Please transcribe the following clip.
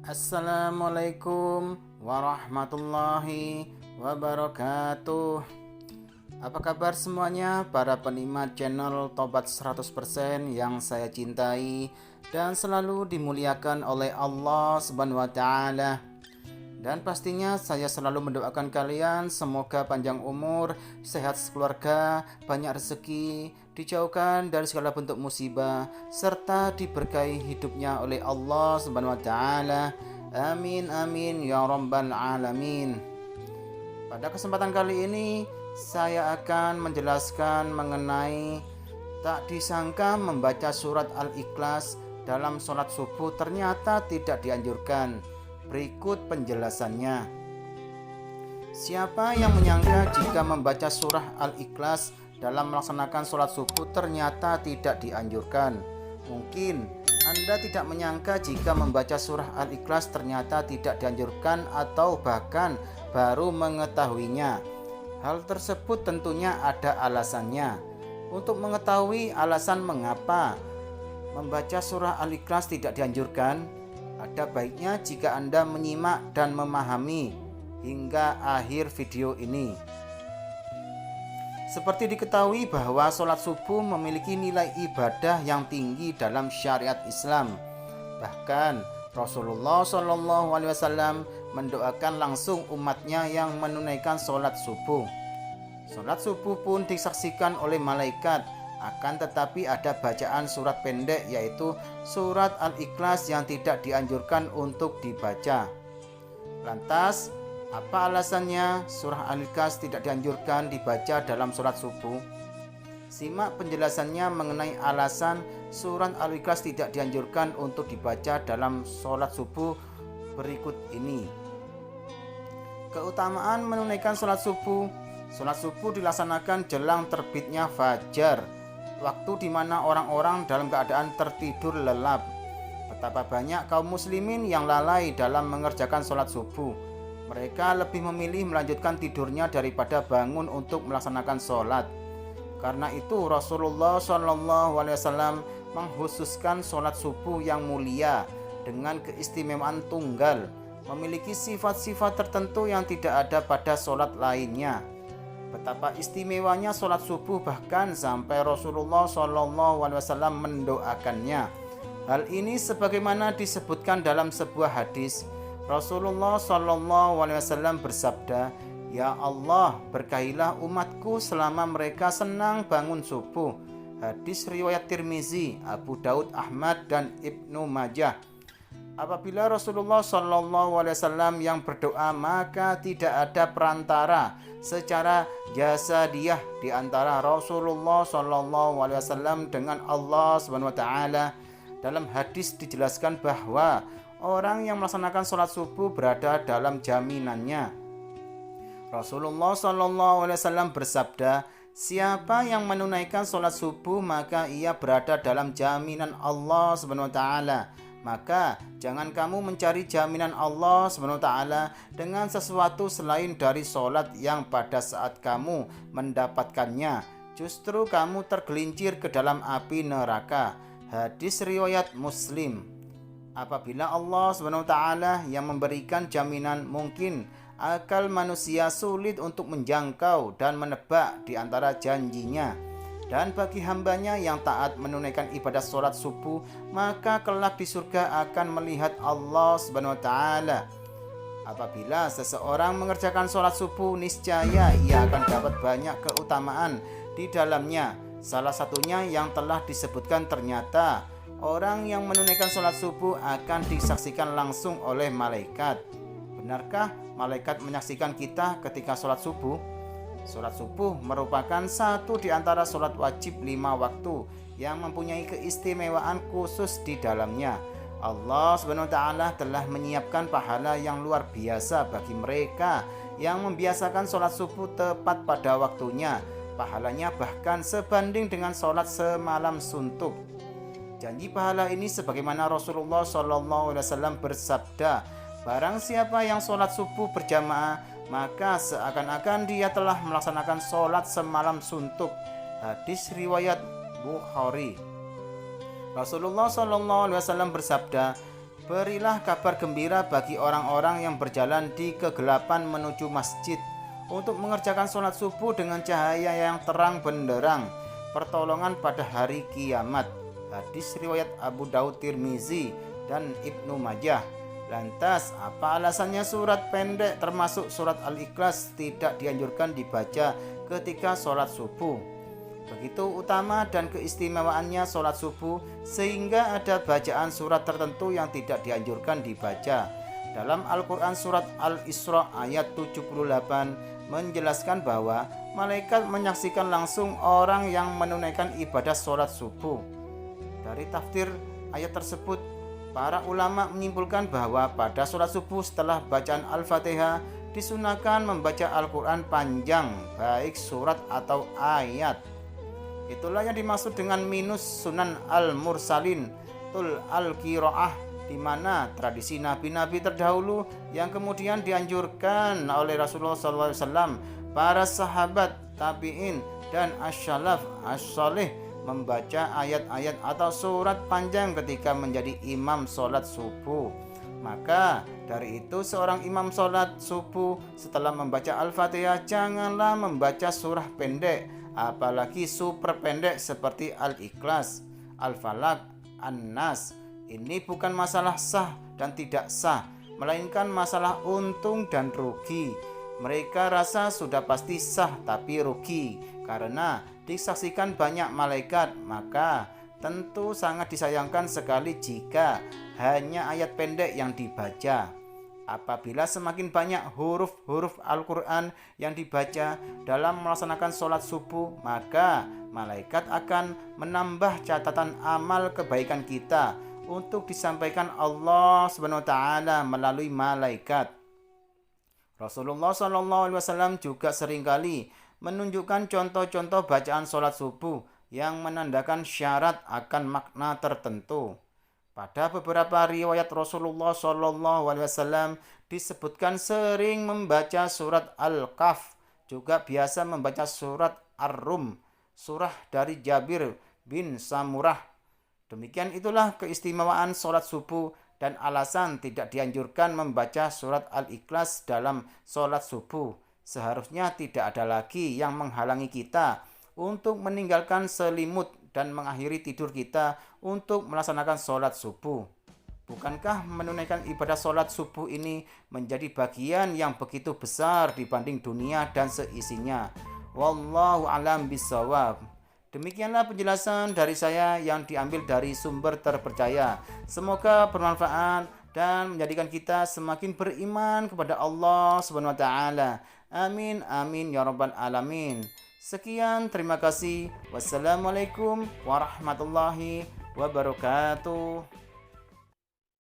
Assalamualaikum warahmatullahi wabarakatuh. Apa kabar semuanya para penikmat channel Tobat 100% yang saya cintai dan selalu dimuliakan oleh Allah Subhanahu wa taala. Dan pastinya saya selalu mendoakan kalian semoga panjang umur, sehat sekeluarga, banyak rezeki, dijauhkan dari segala bentuk musibah, serta diberkahi hidupnya oleh Allah Subhanahu wa taala. Amin amin ya rabbal alamin. Pada kesempatan kali ini saya akan menjelaskan mengenai tak disangka membaca surat Al-Ikhlas dalam sholat subuh ternyata tidak dianjurkan. Berikut penjelasannya. Siapa yang menyangka jika membaca surah Al-Ikhlas dalam melaksanakan sholat subuh ternyata tidak dianjurkan? Mungkin Anda tidak menyangka jika membaca surah Al-Ikhlas ternyata tidak dianjurkan atau bahkan baru mengetahuinya. Hal tersebut tentunya ada alasannya. Untuk mengetahui alasan mengapa membaca surah Al-Ikhlas tidak dianjurkan, ada baiknya jika Anda menyimak dan memahami hingga akhir video ini. Seperti diketahui bahwa sholat subuh memiliki nilai ibadah yang tinggi dalam syariat Islam. Bahkan Rasulullah SAW mendoakan langsung umatnya yang menunaikan sholat subuh. Sholat subuh pun disaksikan oleh malaikat. Akan tetapi ada bacaan surat pendek yaitu surat Al-Ikhlas yang tidak dianjurkan untuk dibaca. Lantas, apa alasannya surah Al-Ikhlas tidak dianjurkan dibaca dalam sholat subuh? Simak penjelasannya mengenai alasan surat Al-Ikhlas tidak dianjurkan untuk dibaca dalam sholat subuh berikut ini. Keutamaan menunaikan sholat subuh. Sholat subuh dilaksanakan jelang terbitnya fajar, waktu di mana orang-orang dalam keadaan tertidur lelap. Betapa banyak kaum muslimin yang lalai dalam mengerjakan sholat subuh. Mereka lebih memilih melanjutkan tidurnya daripada bangun untuk melaksanakan sholat. Karena itu Rasulullah SAW mengkhususkan sholat subuh yang mulia dengan keistimewaan tunggal, memiliki sifat-sifat tertentu yang tidak ada pada sholat lainnya. Betapa istimewanya sholat subuh bahkan sampai Rasulullah SAW mendoakannya. Hal ini sebagaimana disebutkan dalam sebuah hadis. Rasulullah SAW bersabda, "Ya Allah, berkahilah umatku selama mereka senang bangun subuh." Hadis riwayat Tirmizi, Abu Daud, Ahmad, dan Ibnu Majah. Apabila Rasulullah SAW yang berdoa, maka tidak ada perantara secara jasadiah di antara Rasulullah SAW dengan Allah Subhanahu wa taala. Dalam hadis dijelaskan bahwa orang yang melaksanakan sholat subuh berada dalam jaminannya. Rasulullah SAW bersabda, "Siapa yang menunaikan sholat subuh maka ia berada dalam jaminan Allah Subhanahu wa taala." Maka jangan kamu mencari jaminan Allah SWT dengan sesuatu selain dari sholat yang pada saat kamu mendapatkannya justru kamu tergelincir ke dalam api neraka. Hadis riwayat Muslim. Apabila Allah SWT yang memberikan jaminan, mungkin akal manusia sulit untuk menjangkau dan menebak di antara janjinya. Dan bagi hambanya yang taat menunaikan ibadah sholat subuh, maka kelak di surga akan melihat Allah Subhanahu wa taala. Apabila seseorang mengerjakan sholat subuh, niscaya ia akan dapat banyak keutamaan di dalamnya. Salah satunya yang telah disebutkan, ternyata orang yang menunaikan sholat subuh akan disaksikan langsung oleh malaikat. Benarkah malaikat menyaksikan kita ketika sholat subuh? Sholat subuh merupakan satu di antara sholat wajib 5 waktu yang mempunyai keistimewaan khusus di dalamnya. Allah Subhanahu wa taala telah menyiapkan pahala yang luar biasa bagi mereka yang membiasakan sholat subuh tepat pada waktunya. Pahalanya bahkan sebanding dengan sholat semalam suntuk. Janji pahala ini sebagaimana Rasulullah SAW bersabda, "Barang siapa yang sholat subuh berjamaah, maka seakan-akan dia telah melaksanakan sholat semalam suntuk." Hadis riwayat Bukhari. Rasulullah SAW bersabda, Berilah kabar gembira bagi orang-orang yang berjalan di kegelapan menuju masjid untuk mengerjakan sholat subuh dengan cahaya yang terang benderang, pertolongan pada hari kiamat. Hadis riwayat Abu Daud, Tirmizi, dan Ibnu Majah. Lantas, apa alasannya surat pendek termasuk surat Al-Ikhlas tidak dianjurkan dibaca ketika sholat subuh? Begitu utama dan keistimewaannya sholat subuh sehingga ada bacaan surat tertentu yang tidak dianjurkan dibaca. Dalam Al-Quran surat Al-Isra ayat 78 menjelaskan bahwa malaikat menyaksikan langsung orang yang menunaikan ibadah sholat subuh. Dari tafsir ayat tersebut, para ulama menyimpulkan bahwa pada sholat subuh setelah bacaan Al-Fatihah disunahkan membaca Al-Quran panjang, baik surat atau ayat. Itulah yang dimaksud dengan minus sunan al-mursalin tul al-qiraah, di mana tradisi nabi-nabi terdahulu yang kemudian dianjurkan oleh Rasulullah SAW, para sahabat, tabi'in, dan as-salaf as-salih membaca ayat-ayat atau surat panjang ketika menjadi imam sholat subuh. Maka dari itu seorang imam sholat subuh setelah membaca Al-Fatihah janganlah membaca surah pendek, apalagi super pendek seperti Al-Ikhlas, Al-Falaq, An-Nas. Ini bukan masalah sah dan tidak sah, melainkan masalah untung dan rugi. Mereka rasa sudah pasti sah tapi rugi karena disaksikan banyak malaikat. Maka tentu sangat disayangkan sekali jika hanya ayat pendek yang dibaca. Apabila semakin banyak huruf-huruf Al-Quran yang dibaca dalam melaksanakan sholat subuh, maka malaikat akan menambah catatan amal kebaikan kita untuk disampaikan Allah SWT melalui malaikat. Rasulullah SAW juga seringkali menunjukkan contoh-contoh bacaan sholat subuh yang menandakan syarat akan makna tertentu. Pada beberapa riwayat Rasulullah SAW disebutkan sering membaca surat Al-Kahf, juga biasa membaca surat Ar-Rum, surah dari Jabir bin Samurah. Demikian itulah keistimewaan sholat subuh dan alasan tidak dianjurkan membaca surat Al-Ikhlas dalam sholat subuh. Seharusnya tidak ada lagi yang menghalangi kita untuk meninggalkan selimut dan mengakhiri tidur kita untuk melaksanakan sholat subuh. Bukankah menunaikan ibadah sholat subuh ini menjadi bagian yang begitu besar dibanding dunia dan seisinya? Wallahu a'lam bishawab. Demikianlah penjelasan dari saya yang diambil dari sumber terpercaya. Semoga bermanfaat dan menjadikan kita semakin beriman kepada Allah SWT. Amin amin ya rabbal alamin. Sekian, terima kasih. Wassalamualaikum warahmatullahi wabarakatuh.